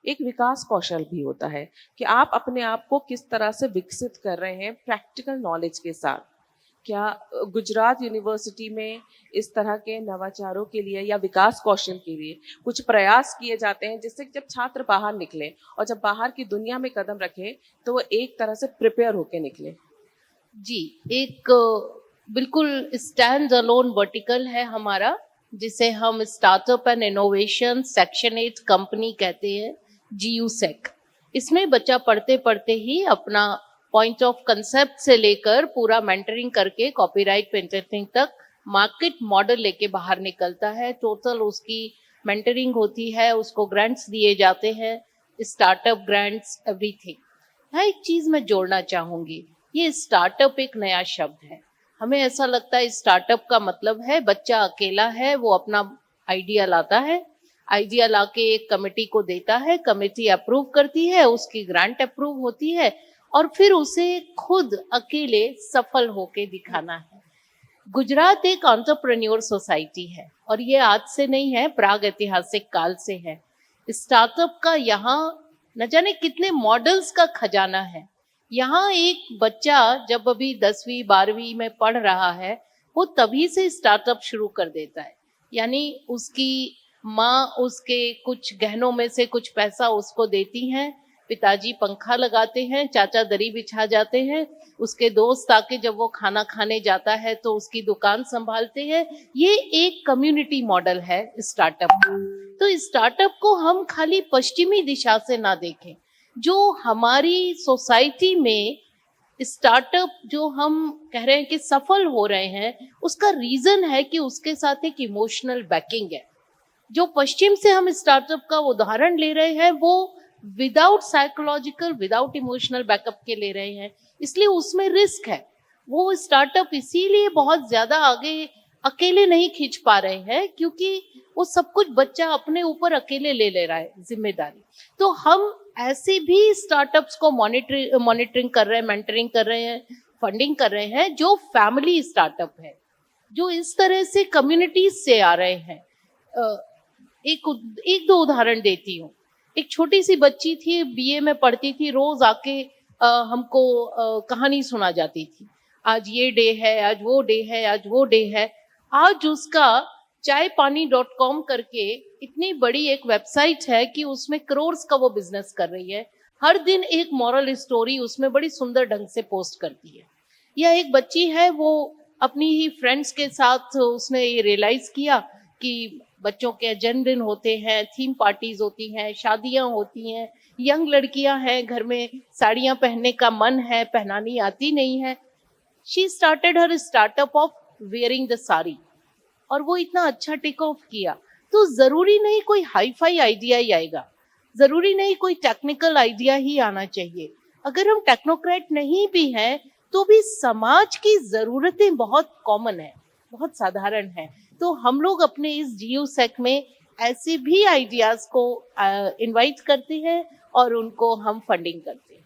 एक विकास कौशल भी होता है कि आप अपने आप को किस तरह से विकसित कर रहे हैं प्रैक्टिकल नॉलेज के साथ। क्या गुजरात यूनिवर्सिटी में इस तरह के नवाचारों के लिए या विकास कौशल के लिए कुछ प्रयास किए जाते हैं जिससे जब छात्र बाहर निकले और जब बाहर की दुनिया में कदम रखे तो वो एक तरह से प्रिपेयर होके निकले? जी, एक बिल्कुल स्टैंड अलोन वर्टिकल है हमारा, जिसे हम startup and innovation section 8 company कहते हैं, GUSEC। इसमें बच्चा पढ़ते पढ़ते ही अपना पॉइंट ऑफ कंसेप्ट से लेकर पूरा मेंटरिंग करके कॉपीराइट पेटेंटिंग तक मार्केट मॉडल लेके बाहर निकलता है। टोटल उसकी मेंटरिंग होती है, उसको ग्रांट्स दिए जाते हैं, स्टार्टअप ग्रांट्स, एवरीथिंग। यहाँ एक चीज मैं जोड़ना चाहूंगी, ये स्टार्टअप एक नया शब्द है। हमें ऐसा लगता है स्टार्टअप का मतलब है बच्चा अकेला है, वो अपना आइडिया लाता है, आइडिया लाके एक कमेटी को देता है, कमेटी अप्रूव करती है, उसकी ग्रांट अप्रूव होती है और फिर उसे खुद अकेले सफल होके दिखाना है। गुजरात एक एंटरप्रेन्योर सोसाइटी है और ये आज से नहीं है, प्राग ऐतिहासिक काल से है। स्टार्टअप का यहाँ न जाने कितने मॉडल्स का खजाना है। यहाँ एक बच्चा जब अभी 10वीं 12वीं में पढ़ रहा है, वो तभी से स्टार्टअप शुरू कर देता है। यानी उसकी माँ उसके कुछ गहनों में से कुछ पैसा उसको देती हैं, पिताजी पंखा लगाते हैं, चाचा दरी बिछा जाते हैं, उसके दोस्त आके जब वो खाना खाने जाता है तो उसकी दुकान संभालते हैं। ये एक कम्युनिटी मॉडल है स्टार्टअप का। तो स्टार्टअप को हम खाली पश्चिमी दिशा से ना देखें। जो हमारी सोसाइटी में स्टार्टअप जो हम कह रहे हैं कि सफल हो रहे हैं, उसका रीजन है कि उसके साथ एक इमोशनल बैकिंग है। जो पश्चिम से हम स्टार्टअप का उदाहरण ले रहे हैं, वो without psychological, without emotional backup के ले रहे हैं, इसलिए उसमें रिस्क है। वो स्टार्टअप इसीलिए बहुत ज्यादा आगे अकेले नहीं खींच पा रहे हैं क्योंकि वो सब कुछ बच्चा अपने ऊपर अकेले ले रहा है जिम्मेदारी। तो हम ऐसे भी स्टार्टअप्स को मॉनिटरिंग कर रहे हैं, मेंटरिंग कर रहे हैं, फंडिंग कर रहे हैं, जो फैमिली स्टार्टअप है, जो इस तरह से कम्युनिटीज से आ रहे हैं। एक दो उदाहरण देती हूँ। एक छोटी सी बच्ची थी, BA में पढ़ती थी, रोज आके हमको कहानी सुना जाती थी। आज ये डे है, आज वो डे है, आज वो डे है। आज उसका चायपानी.com करके इतनी बड़ी एक वेबसाइट है कि उसमें करोड़ का वो बिजनेस कर रही है। हर दिन एक मॉरल स्टोरी उसमें बड़ी सुंदर ढंग से पोस्ट करती है। या एक बच्ची है, वो अपनी ही फ्रेंड्स के साथ उसने ये रियलाइज किया कि बच्चों के जन्मदिन होते हैं, थीम पार्टीज होती हैं, शादियां होती हैं, यंग लड़कियां हैं, घर में साड़ियां पहनने का मन है, पहनानी आती नहीं है। She started her startup of wearing the sari और वो इतना अच्छा टेक ऑफ किया। तो जरूरी नहीं कोई हाई फाई आइडिया ही आएगा, जरूरी नहीं कोई टेक्निकल आइडिया ही आना चाहिए। अगर हम टेक्नोक्रेट नहीं भी हैं तो भी समाज की जरूरतें बहुत कॉमन है, बहुत साधारण है। तो हम लोग अपने इस GUSEC में ऐसे भी आइडियाज को इनवाइट करते हैं और उनको हम फंडिंग करते हैं।